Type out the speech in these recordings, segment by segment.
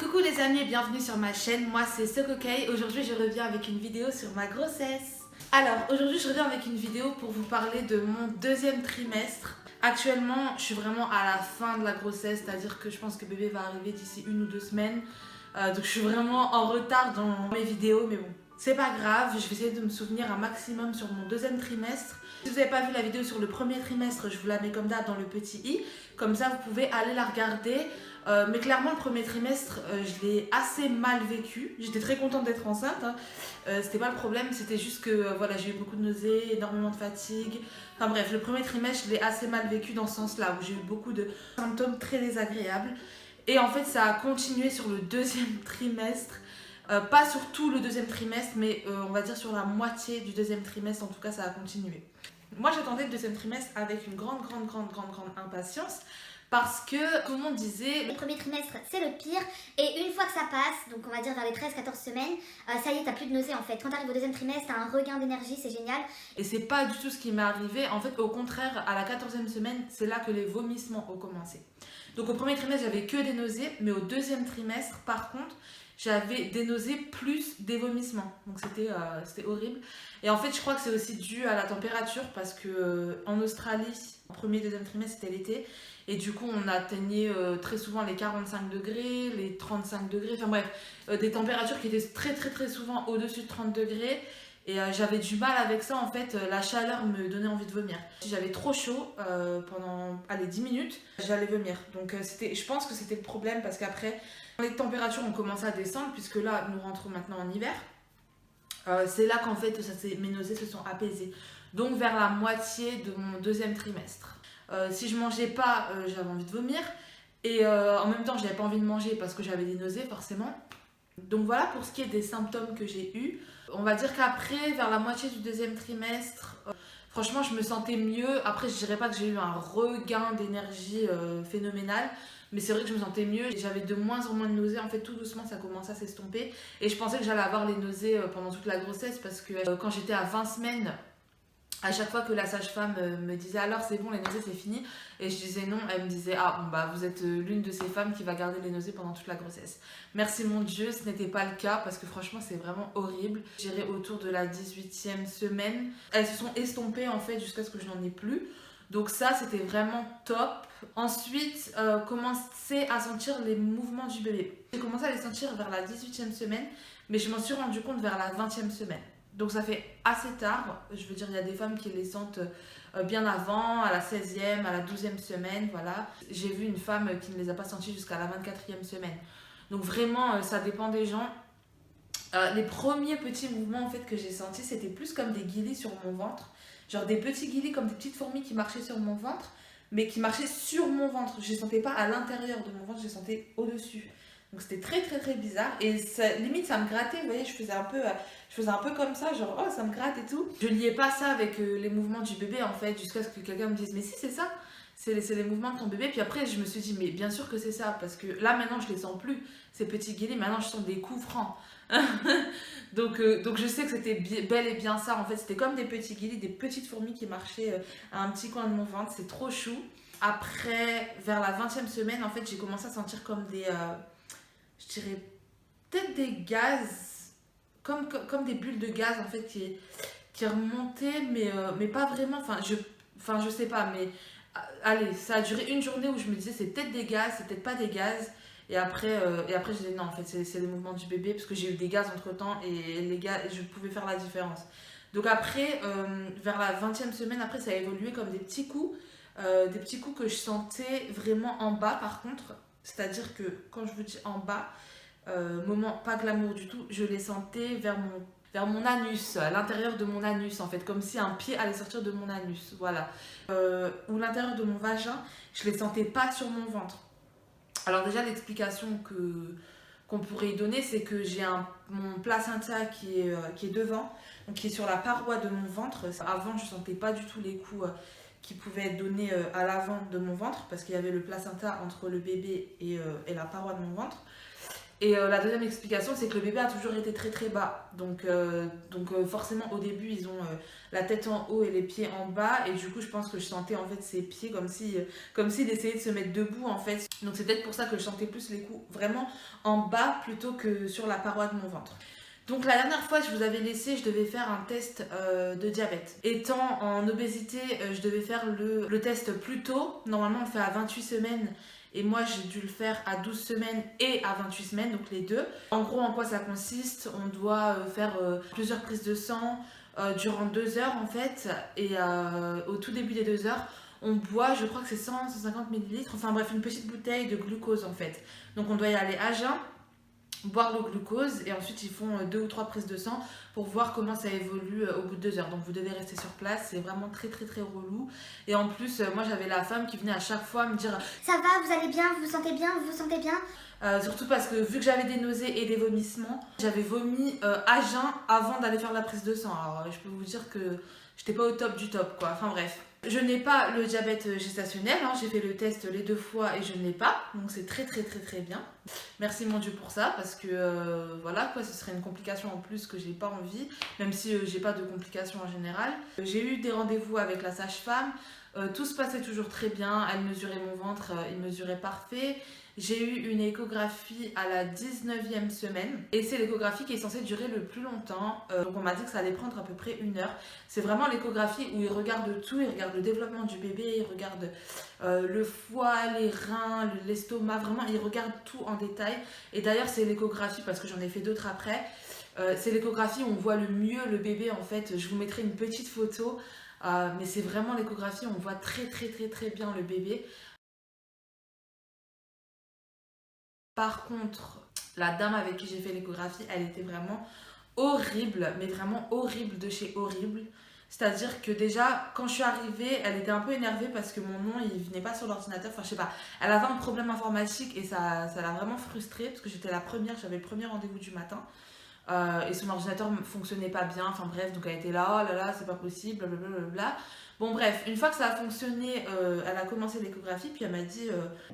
Coucou les amis et bienvenue sur ma chaîne, moi c'est Sokokay. Aujourd'hui je reviens avec une vidéo sur ma grossesse. Alors aujourd'hui je reviens avec une vidéo pour vous parler de mon deuxième trimestre. Actuellement je suis vraiment à la fin de la grossesse, c'est-à-dire que je pense que bébé va arriver d'ici 1 ou 2 semaines. Donc je suis vraiment en retard dans mes vidéos, mais bon, c'est pas grave, je vais essayer de me souvenir un maximum sur mon deuxième trimestre. Si vous n'avez pas vu la vidéo sur le premier trimestre, je vous la mets comme d'hab dans le petit i, comme ça vous pouvez aller la regarder. Mais clairement le premier trimestre je l'ai assez mal vécu. J'étais très contente d'être enceinte, hein. C'était pas le problème, c'était juste que voilà, j'ai eu beaucoup de nausées, énormément de fatigue. Enfin bref, le premier trimestre je l'ai assez mal vécu dans ce sens là, où j'ai eu beaucoup de symptômes très désagréables. Et en fait ça a continué sur le deuxième trimestre. Pas sur tout le deuxième trimestre, mais on va dire sur la moitié du deuxième trimestre, en tout cas ça a continué. Moi j'attendais le deuxième trimestre avec une grande impatience. Parce que, comme on disait, le premier trimestre c'est le pire, et une fois que ça passe, donc on va dire vers les 13-14 semaines, ça y est, t'as plus de nausées en fait. Quand t'arrives au deuxième trimestre, t'as un regain d'énergie, c'est génial. Et c'est pas du tout ce qui m'est arrivé. En fait, au contraire, à la 14e semaine, c'est là que les vomissements ont commencé. Donc au premier trimestre, j'avais que des nausées, mais au deuxième trimestre, par contre, j'avais des nausées plus des vomissements. Donc c'était horrible. Et en fait, je crois que c'est aussi dû à la température, parce que en Australie, en premier et deuxième trimestre, c'était l'été. Et du coup, on atteignait très souvent les 45 degrés, les 35 degrés, enfin bref, des températures qui étaient très souvent au-dessus de 30 degrés. Et j'avais du mal avec ça, en fait, la chaleur me donnait envie de vomir. Si j'avais trop chaud pendant 10 minutes, j'allais vomir. Donc je pense que c'était le problème, parce qu'après, les températures ont commencé à descendre, puisque là, nous rentrons maintenant en hiver. C'est là qu'en fait, mes nausées se sont apaisées. Donc vers la moitié de mon deuxième trimestre. Si je mangeais pas, j'avais envie de vomir. Et en même temps, je n'avais pas envie de manger parce que j'avais des nausées, forcément. Donc voilà pour ce qui est des symptômes que j'ai eus. On va dire qu'après, vers la moitié du deuxième trimestre, franchement, je me sentais mieux. Après, je dirais pas que j'ai eu un regain d'énergie phénoménal. Mais c'est vrai que je me sentais mieux. J'avais de moins en moins de nausées. En fait, tout doucement, ça commençait à s'estomper. Et je pensais que j'allais avoir les nausées pendant toute la grossesse, parce que quand j'étais à 20 semaines, à chaque fois que la sage-femme me disait alors c'est bon, les nausées c'est fini, et je disais non, elle me disait ah bon bah vous êtes l'une de ces femmes qui va garder les nausées pendant toute la grossesse. Merci mon Dieu, ce n'était pas le cas, parce que franchement c'est vraiment horrible. J'irai autour de la 18e semaine, elles se sont estompées en fait jusqu'à ce que je n'en ai plus. Donc ça c'était vraiment top. Ensuite, commencer à sentir les mouvements du bébé. J'ai commencé à les sentir vers la 18e semaine, mais je m'en suis rendu compte vers la 20e semaine. Donc ça fait assez tard, je veux dire il y a des femmes qui les sentent bien avant, à la 16e, à la 12e semaine, voilà. J'ai vu une femme qui ne les a pas senties jusqu'à la 24e semaine. Donc vraiment ça dépend des gens. Les premiers petits mouvements en fait que j'ai sentis, c'était plus comme des guilis sur mon ventre. Genre des petits guilis comme des petites fourmis qui marchaient sur mon ventre, mais qui marchaient sur mon ventre. Je ne les sentais pas à l'intérieur de mon ventre, je les sentais au-dessus. Donc c'était très bizarre, et ça, limite ça me grattait, vous voyez, je faisais un peu comme ça, genre oh ça me gratte et tout. Je liais pas ça avec les mouvements du bébé en fait, jusqu'à ce que quelqu'un me dise mais si c'est ça, c'est les mouvements de ton bébé. Puis après je me suis dit mais bien sûr que c'est ça, parce que là maintenant je les sens plus, ces petits guillis, maintenant je sens des coups francs. donc je sais que c'était bel et bien ça en fait, c'était comme des petits guillis, des petites fourmis qui marchaient à un petit coin de mon ventre, c'est trop chou. Après vers la 20e semaine en fait j'ai commencé à sentir comme des... je dirais peut-être des gaz, comme des bulles de gaz en fait qui remontaient, mais pas vraiment, enfin je sais pas, mais allez, ça a duré une journée où je me disais c'est peut-être des gaz, c'est peut-être pas des gaz, et après je disais non en fait c'est le mouvement du bébé, parce que j'ai eu des gaz entre temps, et les gaz, je pouvais faire la différence. Donc après, vers la 20e semaine, après ça a évolué comme des petits coups que je sentais vraiment en bas par contre. C'est-à-dire que quand je vous dis en bas, moment pas glamour du tout, je les sentais vers mon anus, à l'intérieur de mon anus en fait, comme si un pied allait sortir de mon anus, voilà. Ou l'intérieur de mon vagin, je les sentais pas sur mon ventre. Alors déjà l'explication qu'on pourrait y donner, c'est que j'ai mon placenta qui est devant, donc qui est sur la paroi de mon ventre. Avant je sentais pas du tout les coups qui pouvaient être donnés à l'avant de mon ventre, parce qu'il y avait le placenta entre le bébé et la paroi de mon ventre. Et la deuxième explication, c'est que le bébé a toujours été très très bas. Donc forcément, au début, ils ont la tête en haut et les pieds en bas. Et du coup, je pense que je sentais en fait ses pieds comme s'il essayait de se mettre debout en fait. Donc c'est peut-être pour ça que je sentais plus les coups vraiment en bas plutôt que sur la paroi de mon ventre. Donc la dernière fois, je vous avais laissé, je devais faire un test de diabète. Étant en obésité, je devais faire le test plus tôt. Normalement, on le fait à 28 semaines. Et moi, j'ai dû le faire à 12 semaines et à 28 semaines, donc les deux. En gros, en quoi ça consiste? On doit faire plusieurs prises de sang durant 2 heures en fait. Et au tout début des 2 heures, on boit, je crois que c'est 100-150 millilitres. Enfin bref, une petite bouteille de glucose en fait. Donc on doit y aller à jeun, boire le glucose et ensuite ils font 2 ou 3 prises de sang pour voir comment ça évolue au bout de 2 heures. Donc vous devez rester sur place, c'est vraiment très très très relou. Et en plus, moi j'avais la femme qui venait à chaque fois me dire ça va, vous allez bien, vous vous sentez bien, vous vous sentez bien. Surtout parce que vu que j'avais des nausées et des vomissements, j'avais vomi à jeun avant d'aller faire la prise de sang. Alors je peux vous dire que j'étais pas au top du top quoi, enfin bref. Je n'ai pas le diabète gestationnel, hein. J'ai fait le test les 2 fois et je ne l'ai pas, donc c'est très très très très bien. Merci mon Dieu pour ça, parce que voilà quoi, ce serait une complication en plus que j'ai pas envie, même si j'ai pas de complications en général. J'ai eu des rendez-vous avec la sage-femme, tout se passait toujours très bien, elle mesurait mon ventre, il mesurait parfait. J'ai eu une échographie à la 19e semaine et c'est l'échographie qui est censée durer le plus longtemps. Donc on m'a dit que ça allait prendre à peu près 1 heure. C'est vraiment l'échographie où ils regardent tout, ils regardent le développement du bébé, ils regardent le foie, les reins, l'estomac, vraiment ils regardent tout en détail. Et d'ailleurs c'est l'échographie, parce que j'en ai fait d'autres après, c'est l'échographie où on voit le mieux le bébé en fait. Je vous mettrai une petite photo, mais c'est vraiment l'échographie où on voit très très très très bien le bébé. Par contre, la dame avec qui j'ai fait l'échographie, elle était vraiment horrible, mais vraiment horrible de chez horrible. C'est-à-dire que déjà, quand je suis arrivée, elle était un peu énervée parce que mon nom, il venait pas sur l'ordinateur. Enfin, je sais pas, elle avait un problème informatique et ça l'a vraiment frustrée parce que j'étais la première, j'avais le premier rendez-vous du matin. Et son ordinateur ne fonctionnait pas bien, enfin bref, donc elle était là, oh là là, c'est pas possible, blablabla. Bon bref, une fois que ça a fonctionné, elle a commencé l'échographie, puis elle m'a dit...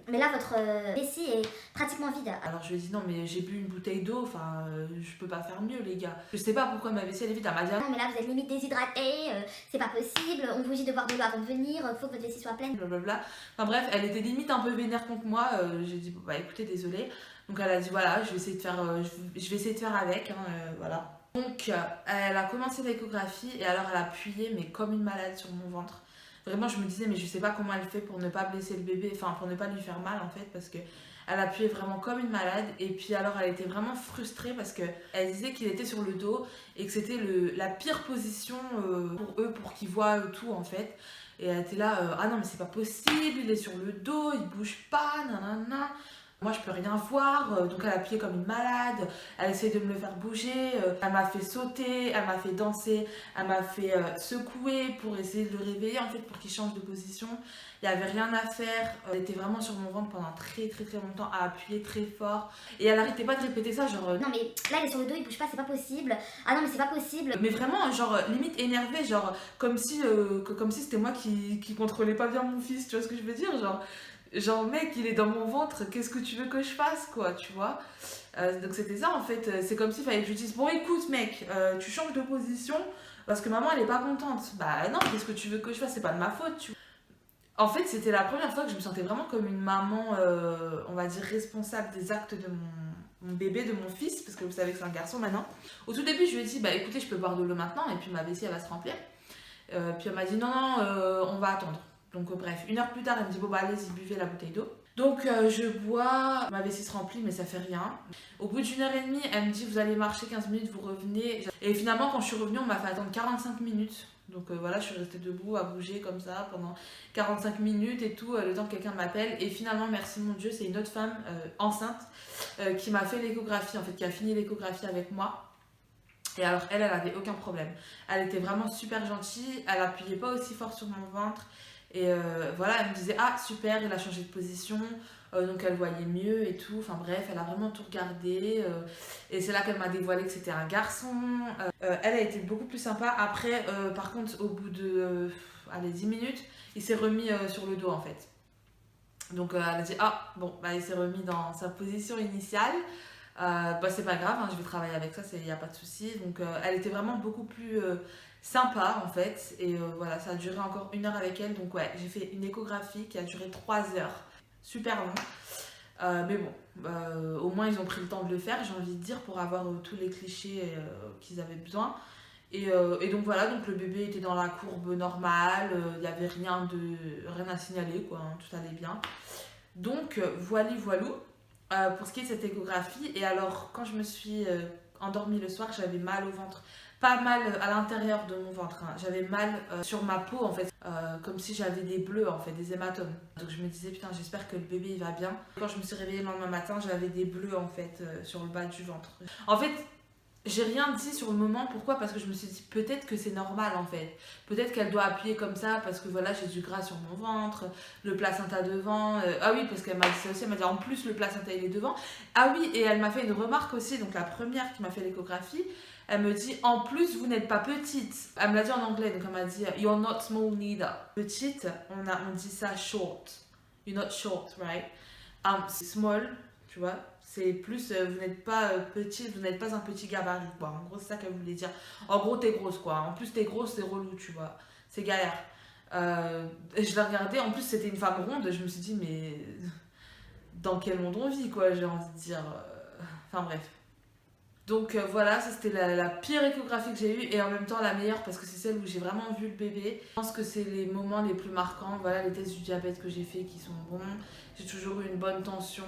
Mais là, votre vessie est pratiquement vide. Alors je lui ai dit non mais j'ai bu une bouteille d'eau, enfin je peux pas faire mieux les gars. Je sais pas pourquoi ma vessie elle est vide, elle m'a dit... Non mais là vous êtes limite déshydraté, c'est pas possible, on vous dit de boire de l'eau avant de venir, faut que votre vessie soit pleine. Blablabla. Enfin bref, elle était limite un peu vénère contre moi, j'ai dit bah écoutez désolée. Donc elle a dit voilà, je vais essayer de faire, je vais essayer de faire avec, hein, voilà. Donc elle a commencé l'échographie et alors elle a appuyé mais comme une malade sur mon ventre. Vraiment je me disais mais je sais pas comment elle fait pour ne pas blesser le bébé, enfin pour ne pas lui faire mal en fait, parce que elle appuyait vraiment comme une malade. Et puis alors elle était vraiment frustrée parce que elle disait qu'il était sur le dos et que c'était la pire position pour eux, pour qu'ils voient tout en fait. Et elle était là, ah non mais c'est pas possible, il est sur le dos, il bouge pas, nanana. Moi je peux rien voir, donc elle appuyait comme une malade, elle essayait de me le faire bouger, elle m'a fait sauter, elle m'a fait danser, elle m'a fait secouer pour essayer de le réveiller en fait pour qu'il change de position. Il n'y avait rien à faire, elle était vraiment sur mon ventre pendant très très très longtemps à appuyer très fort et elle arrêtait pas de répéter ça genre... Non mais là il est sur le dos, il bouge pas, c'est pas possible, ah non mais c'est pas possible. Mais vraiment genre limite énervée, genre comme si c'était moi qui contrôlais pas bien mon fils, tu vois ce que je veux dire, genre mec il est dans mon ventre, qu'est-ce que tu veux que je fasse quoi, tu vois. Donc c'était ça en fait, c'est comme s'il fallait que je lui dise bon écoute mec, tu changes de position parce que maman elle est pas contente. Bah non, qu'est-ce que tu veux que je fasse, c'est pas de ma faute, tu vois. En fait c'était la première fois que je me sentais vraiment comme une maman, on va dire responsable des actes de mon bébé, de mon fils, parce que vous savez que c'est un garçon maintenant. Au tout début je lui ai dit bah écoutez je peux boire de l'eau maintenant et puis ma vessie elle va se remplir. Puis elle m'a dit non on va attendre. Donc bref, 1 heure plus tard, elle me dit bon bah allez-y, buvez la bouteille d'eau. Donc je bois, ma vessie se remplit mais ça fait rien. Au bout d'1 heure et demie, elle me dit vous allez marcher 15 minutes, vous revenez. Et finalement quand je suis revenue, on m'a fait attendre 45 minutes. Donc voilà, je suis restée debout à bouger comme ça pendant 45 minutes et tout, le temps que quelqu'un m'appelle. Et finalement, merci mon Dieu, c'est une autre femme enceinte qui m'a fait l'échographie, en fait, qui a fini l'échographie avec moi. Et alors elle avait aucun problème. Elle était vraiment super gentille, elle appuyait pas aussi fort sur mon ventre. Et voilà, elle me disait ah super, il a changé de position, donc elle voyait mieux et tout. Enfin bref, elle a vraiment tout regardé. Et c'est là qu'elle m'a dévoilé que c'était un garçon. Elle a été beaucoup plus sympa. Après, par contre, au bout de 10 minutes, il s'est remis sur le dos en fait. Donc elle a dit ah bon, bah, il s'est remis dans sa position initiale. Bah, c'est pas grave, hein, je vais travailler avec ça, il n'y a pas de souci. Donc elle était vraiment beaucoup plus sympa en fait. Et voilà, ça a duré encore 1 heure avec elle. Donc ouais, j'ai fait une échographie qui a duré 3 heures. Super long. Mais bon, au moins ils ont pris le temps de le faire, j'ai envie de dire, pour avoir tous les clichés qu'ils avaient besoin. Et donc voilà, donc le bébé était dans la courbe normale, il n'y avait rien à signaler, quoi, hein, tout allait bien. Donc voilou, pour ce qui est de cette échographie. Et alors, quand je me suis endormie le soir, j'avais mal au ventre. Pas mal à l'intérieur de mon ventre, hein. J'avais mal sur ma peau en fait, comme si j'avais des bleus en fait, des hématomes. Donc je me disais putain, j'espère que le bébé il va bien. Quand je me suis réveillée le lendemain matin, j'avais des bleus en fait sur le bas du ventre. En fait, j'ai rien dit sur le moment, pourquoi? Parce que je me suis dit peut-être que c'est normal en fait. Peut-être qu'elle doit appuyer comme ça parce que voilà, j'ai du gras sur mon ventre, le placenta devant. Ah oui, parce qu'elle m'a dit ça aussi, elle m'a dit en plus le placenta il est devant. Ah oui, et elle m'a fait une remarque aussi, donc la première qui m'a fait l'échographie, elle me dit en plus vous n'êtes pas petite. Elle me l'a dit en anglais, donc elle m'a dit you're not small neither. Petite, on dit ça short. You're not short, right? Small, tu vois. C'est plus, vous n'êtes pas petite, vous n'êtes pas un petit gabarit, quoi. En gros, c'est ça qu'elle voulait dire. En gros, t'es grosse, quoi. En plus, t'es grosse, c'est relou, tu vois. C'est galère. Je l'ai regardée, en plus, c'était une femme ronde. Je me suis dit, mais dans quel monde on vit, quoi, j'ai envie de dire. Enfin, bref. Donc voilà, ça c'était la pire échographie que j'ai eue et en même temps la meilleure parce que c'est celle où j'ai vraiment vu le bébé. Je pense que c'est les moments les plus marquants. Voilà, les tests du diabète que j'ai fait qui sont bons. J'ai toujours eu une bonne tension,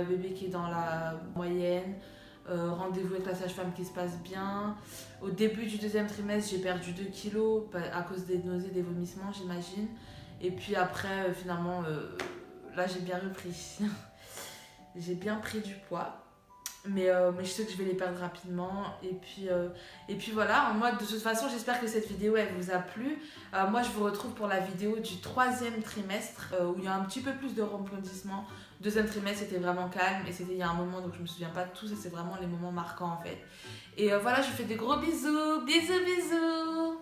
bébé qui est dans la moyenne, rendez-vous avec la sage-femme qui se passe bien. Au début du 2e trimestre, j'ai perdu 2 kilos à cause des nausées, des vomissements, j'imagine. Et puis après, finalement, là j'ai bien repris. J'ai bien pris du poids. Mais je sais que je vais les perdre rapidement. Et puis voilà, moi de toute façon j'espère que cette vidéo elle vous a plu. Moi je vous retrouve pour la vidéo du 3e trimestre où il y a un petit peu plus de rebondissements. 2e trimestre c'était vraiment calme et c'était il y a un moment donc je me souviens pas de tout, ça c'est vraiment les moments marquants en fait. Et voilà, je vous fais des gros bisous, bisous bisous.